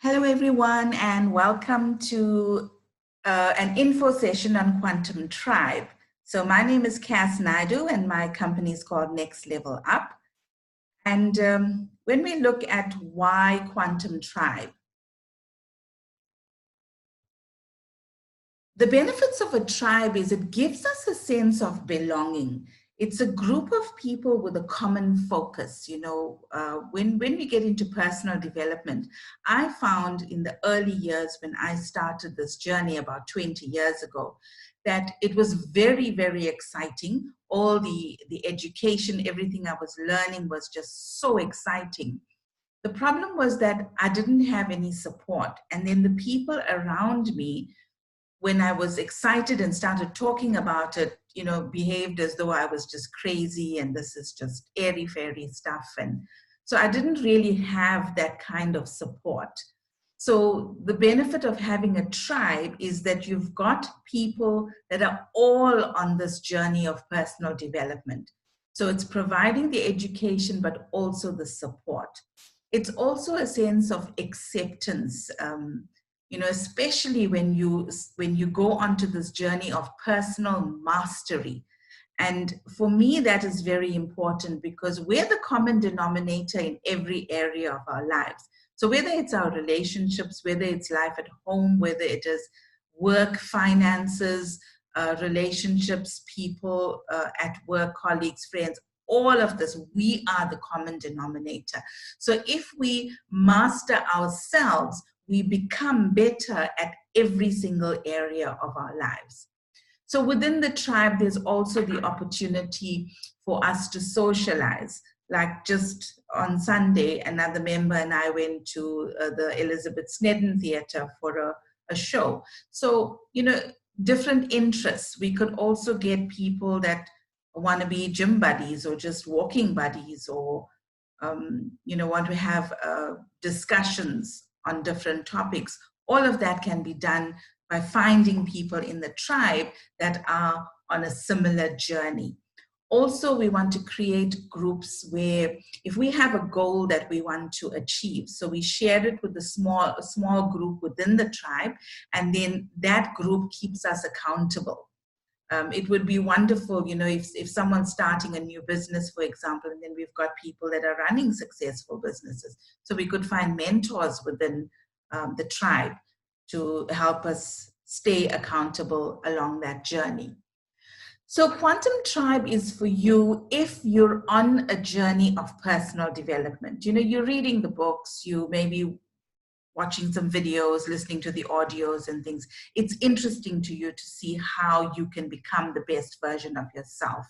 Hello, everyone, and welcome to an info session on Quantum Tribe. So my name is Cass Naidu, and my company is called Next Level Up. And when we look at why Quantum Tribe, the benefits of a tribe is it gives us a sense of belonging. It's a group of people with a common focus. When we get into personal development, I found in the early years when I started this journey about 20 years ago, that it was very, very exciting. All the education, everything I was learning was just so exciting. The problem was that I didn't have any support. And then the people around me, when I was excited and started talking about it, behaved as though I was just crazy and this is just airy fairy stuff. And so I didn't really have that kind of support. So the benefit of having a tribe is that you've got people that are all on this journey of personal development. So it's providing the education, but also the support. It's also a sense of acceptance. Especially when you go onto this journey of personal mastery. And for me, that is very important because we're the common denominator in every area of our lives. So whether it's our relationships, whether it's life at home, whether it is work, finances, relationships, people at work, colleagues, friends, all of this, we are the common denominator. So if we master ourselves, we become better at every single area of our lives. So within the tribe, there's also the opportunity for us to socialize. Like just on Sunday, another member and I went to the Elizabeth Snedden Theatre for a show. So, different interests. We could also get people that want to be gym buddies or just walking buddies or, want to have discussions on different topics. All of that can be done by finding people in the tribe that are on a similar journey. Also, we want to create groups where if we have a goal that we want to achieve, so we share it with a small group within the tribe, and then that group keeps us accountable. It would be wonderful, if someone's starting a new business, for example, and then we've got people that are running successful businesses. So we could find mentors within the tribe to help us stay accountable along that journey. So Quantum Tribe is for you if you're on a journey of personal development. You're reading the books, you may be watching some videos, listening to the audios and things. It's interesting to you to see how you can become the best version of yourself.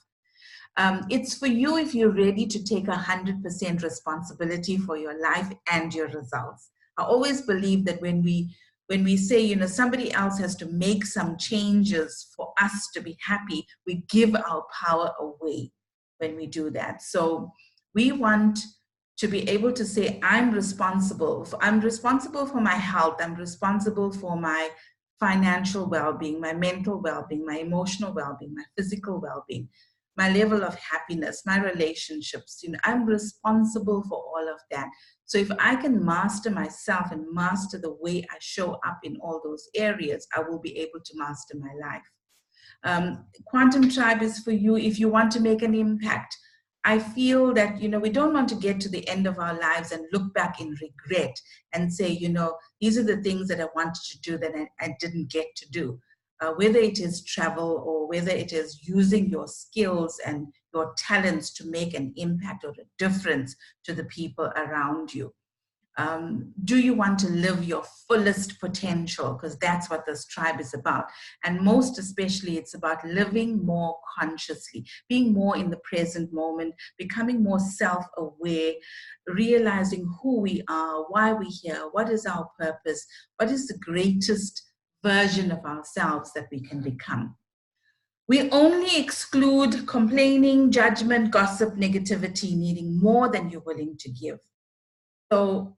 It's for you if you're ready to take 100% responsibility for your life and your results. I always believe that when we say, somebody else has to make some changes for us to be happy, we give our power away when we do that. So we want to be able to say, I'm responsible for my health, I'm responsible for my financial well-being, my mental well-being, my emotional well-being, my physical well-being, my level of happiness, my relationships. I'm responsible for all of that. So if I can master myself and master the way I show up in all those areas, I will be able to master my life. Quantum Tribe is for you if you want to make an impact. I feel that, we don't want to get to the end of our lives and look back in regret and say, these are the things that I wanted to do that I didn't get to do. Whether it is travel or whether it is using your skills and your talents to make an impact or a difference to the people around you. Do you want to live your fullest potential? Because that's what this tribe is about. And most especially, it's about living more consciously, being more in the present moment, becoming more self-aware, realizing who we are, why we're here, what is our purpose, what is the greatest version of ourselves that we can become. We only exclude complaining, judgment, gossip, negativity, needing more than you're willing to give. So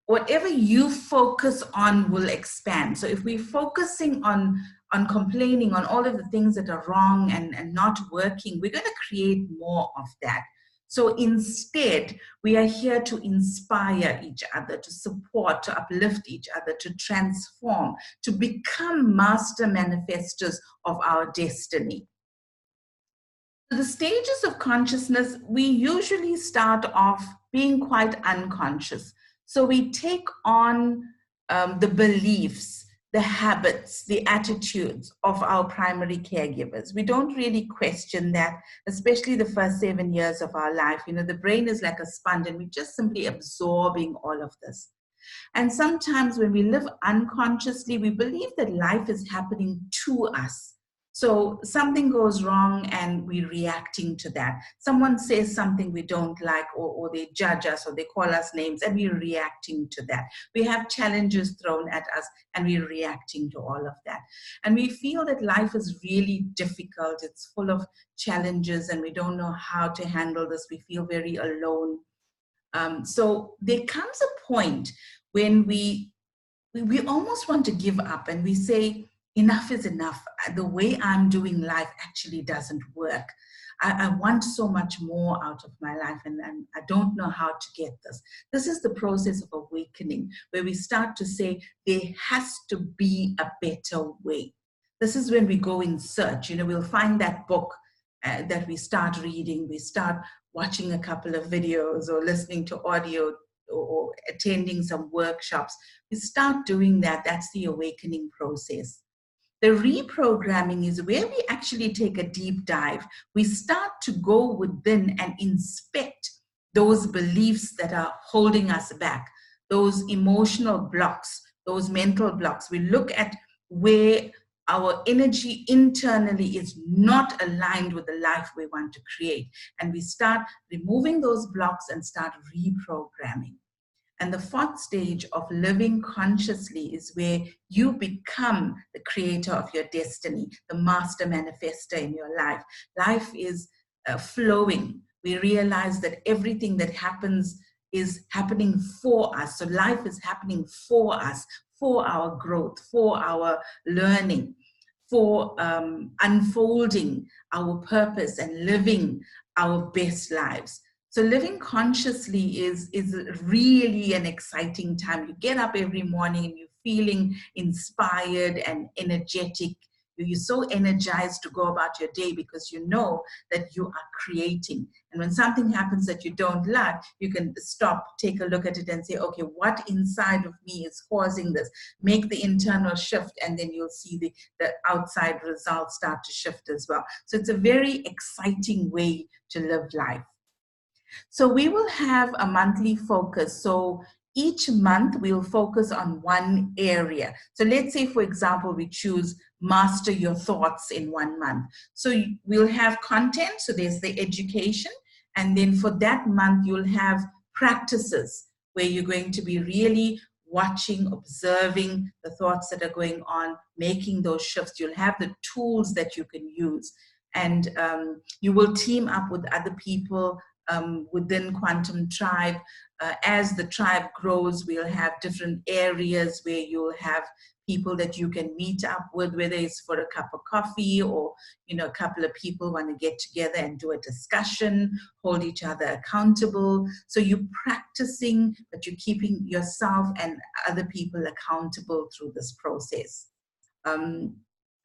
whatever you focus on will expand. So if we're focusing on complaining, on all of the things that are wrong and not working, we're going to create more of that. So instead, we are here to inspire each other, to support, to uplift each other, to transform, to become master manifestors of our destiny. The stages of consciousness, we usually start off being quite unconscious. So we take on the beliefs, the habits, the attitudes of our primary caregivers. We don't really question that, especially the first 7 years of our life. You know, the brain is like a sponge and we're just simply absorbing all of this. And sometimes when we live unconsciously, we believe that life is happening to us. So something goes wrong and we're reacting to that. Someone says something we don't like, or they judge us, or they call us names, and we're reacting to that. We have challenges thrown at us and we're reacting to all of that. And we feel that life is really difficult. It's full of challenges and we don't know how to handle this. We feel very alone. So there comes a point when we almost want to give up and we say, enough is enough. The way I'm doing life actually doesn't work. I want so much more out of my life and I don't know how to get this. This is the process of awakening, where we start to say, there has to be a better way. This is when we go in search. You know, we'll find that book that we start reading, we start watching a couple of videos or listening to audio or attending some workshops. We start doing that. That's the awakening process. The reprogramming is where we actually take a deep dive. We start to go within and inspect those beliefs that are holding us back, those emotional blocks, those mental blocks. We look at where our energy internally is not aligned with the life we want to create. And we start removing those blocks and start reprogramming. And the fourth stage of living consciously is where you become the creator of your destiny, the master manifester in your life. Life is flowing. We realize that everything that happens is happening for us. So life is happening for us, for our growth, for our learning, for unfolding our purpose and living our best lives. So living consciously is really an exciting time. You get up every morning and you're feeling inspired and energetic. You're so energized to go about your day because you know that you are creating. And when something happens that you don't like, you can stop, take a look at it and say, okay, what inside of me is causing this? Make the internal shift and then you'll see the outside results start to shift as well. So it's a very exciting way to live life. So we will have a monthly focus. So each month we'll focus on one area. So let's say, for example, we choose master your thoughts in 1 month. So we'll have content. So there's the education. And then for that month, you'll have practices where you're going to be really watching, observing the thoughts that are going on, making those shifts. You'll have the tools that you can use. And you will team up with other people within Quantum Tribe. As the tribe grows, we'll have different areas where you'll have people that you can meet up with, whether it's for a cup of coffee or, you know, a couple of people want to get together and do a discussion, hold each other accountable. So you're practicing, but you're keeping yourself and other people accountable through this process.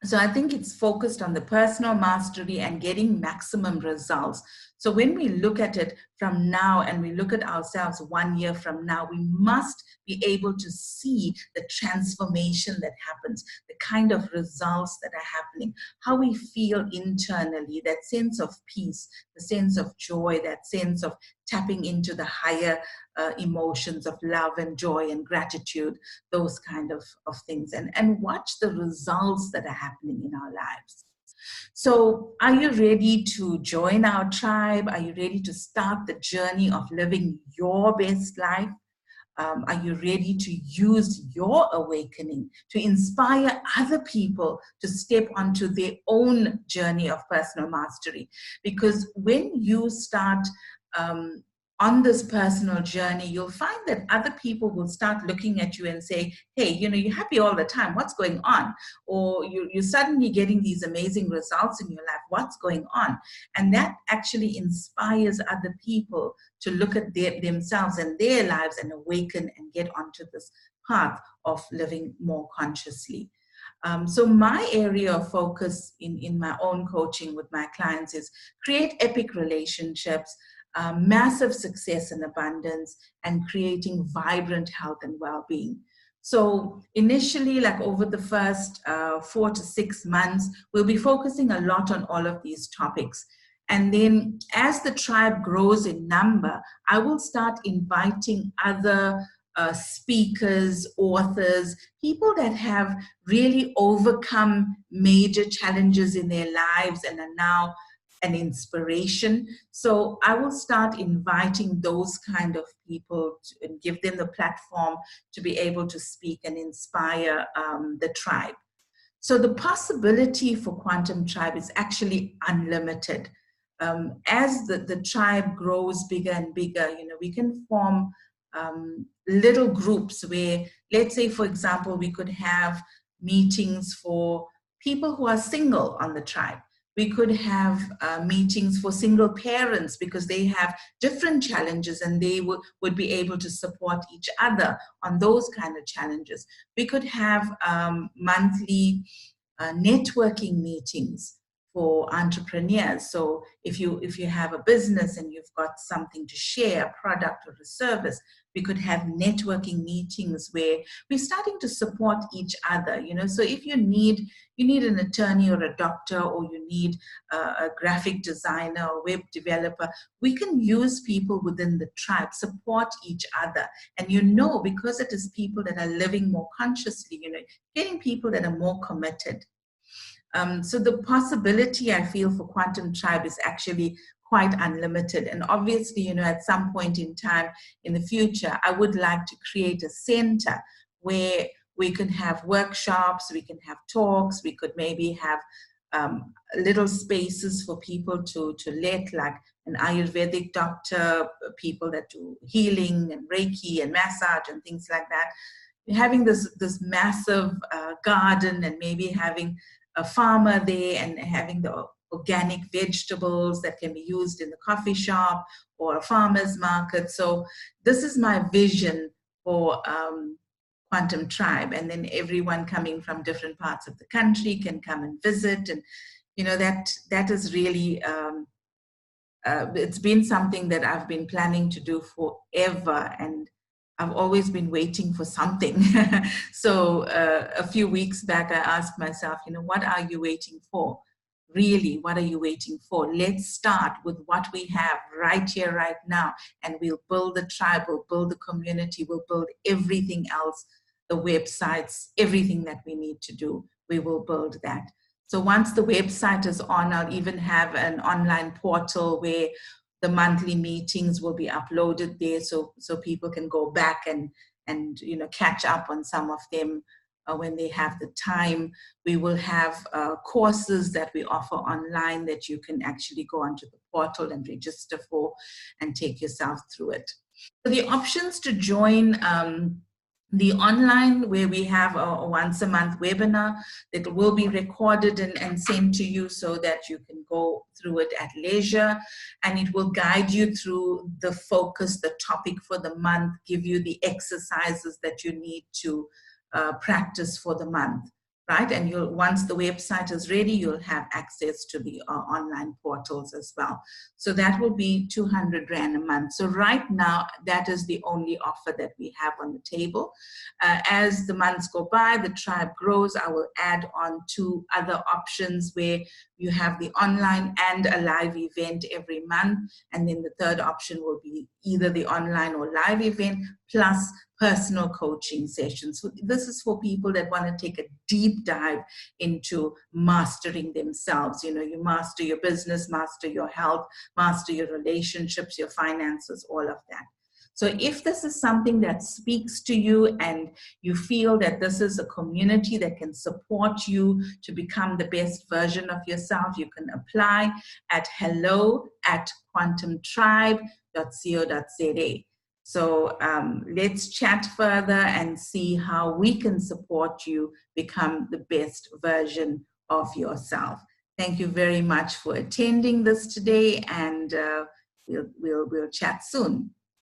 So I think it's focused on the personal mastery and getting maximum results. So when we look at it from now and we look at ourselves 1 year from now, we must be able to see the transformation that happens, the kind of results that are happening, how we feel internally, that sense of peace, the sense of joy, that sense of tapping into the higher emotions of love and joy and gratitude, those kind of things, and watch the results that are happening in our lives. So are you ready to join our tribe? Are you ready to start the journey of living your best life? Are you ready to use your awakening to inspire other people to step onto their own journey of personal mastery? Because when you start on this personal journey, you'll find that other people will start looking at you and say, hey, you're happy all the time. What's going on? Or you're suddenly getting these amazing results in your life. What's going on? And that actually inspires other people to look at themselves and their lives and awaken and get onto this path of living more consciously. So my area of focus in my own coaching with my clients is create epic relationships, massive success and abundance, and creating vibrant health and well-being. So initially, like over the first 4 to 6 months, we'll be focusing a lot on all of these topics. And then as the tribe grows in number, I will start inviting other speakers, authors, people that have really overcome major challenges in their lives and are now an inspiration. So I will start inviting those kind of people and give them the platform to be able to speak and inspire the tribe. So the possibility for Quantum Tribe is actually unlimited. As the tribe grows bigger and bigger, we can form little groups where, let's say, for example, we could have meetings for people who are single on the tribe. We could have meetings for single parents because they have different challenges and they would be able to support each other on those kind of challenges. We could have monthly networking meetings for entrepreneurs. So if you have a business and you've got something to share, a product or a service, we could have networking meetings where we're starting to support each other. So if you need an attorney or a doctor, or you need a graphic designer or web developer, we can use people within the tribe, support each other. And because it is people that are living more consciously, getting people that are more committed. So the possibility, I feel, for Quantum Tribe is actually quite unlimited. And obviously, at some point in time in the future, I would like to create a center where we can have workshops, we can have talks, we could maybe have little spaces for people to let, like an Ayurvedic doctor, people that do healing and Reiki and massage and things like that. Having this massive garden, and maybe having a farmer there and having the organic vegetables that can be used in the coffee shop or a farmer's market. So this is my vision for Quantum Tribe. And then everyone coming from different parts of the country can come and visit. And, that is really, it's been something that I've been planning to do forever. And I've always been waiting for something. So a few weeks back, I asked myself, what are you waiting for? Really, what are you waiting for? Let's start with what we have right here, right now. And we'll build the tribe, we'll build the community, we'll build everything else, the websites, everything that we need to do, we will build that. So once the website is on, I'll even have an online portal where the monthly meetings will be uploaded there, so people can go back and catch up on some of them when they have the time. We will have courses that we offer online that you can actually go onto the portal and register for and take yourself through it. So the options to join the online, where we have a once a month webinar that will be recorded and sent to you so that you can go through it at leisure, and it will guide you through the focus, the topic for the month, give you the exercises that you need to practice for the month, right? And once the website is ready, you'll have access to the online portals as well. So that will be 200 Rand a month. So right now, that is the only offer that we have on the table. As the months go by, the tribe grows, I will add on 2 other options where you have the online and a live event every month. And then the third option will be either the online or live event plus personal coaching sessions. So this is for people that want to take a deep dive into mastering themselves. You master your business, master your health, master your relationships, your finances, all of that. So if this is something that speaks to you and you feel that this is a community that can support you to become the best version of yourself, you can apply at hello@quantumtribe.co.za. So let's chat further and see how we can support you become the best version of yourself. Thank you very much for attending this today, and we'll chat soon.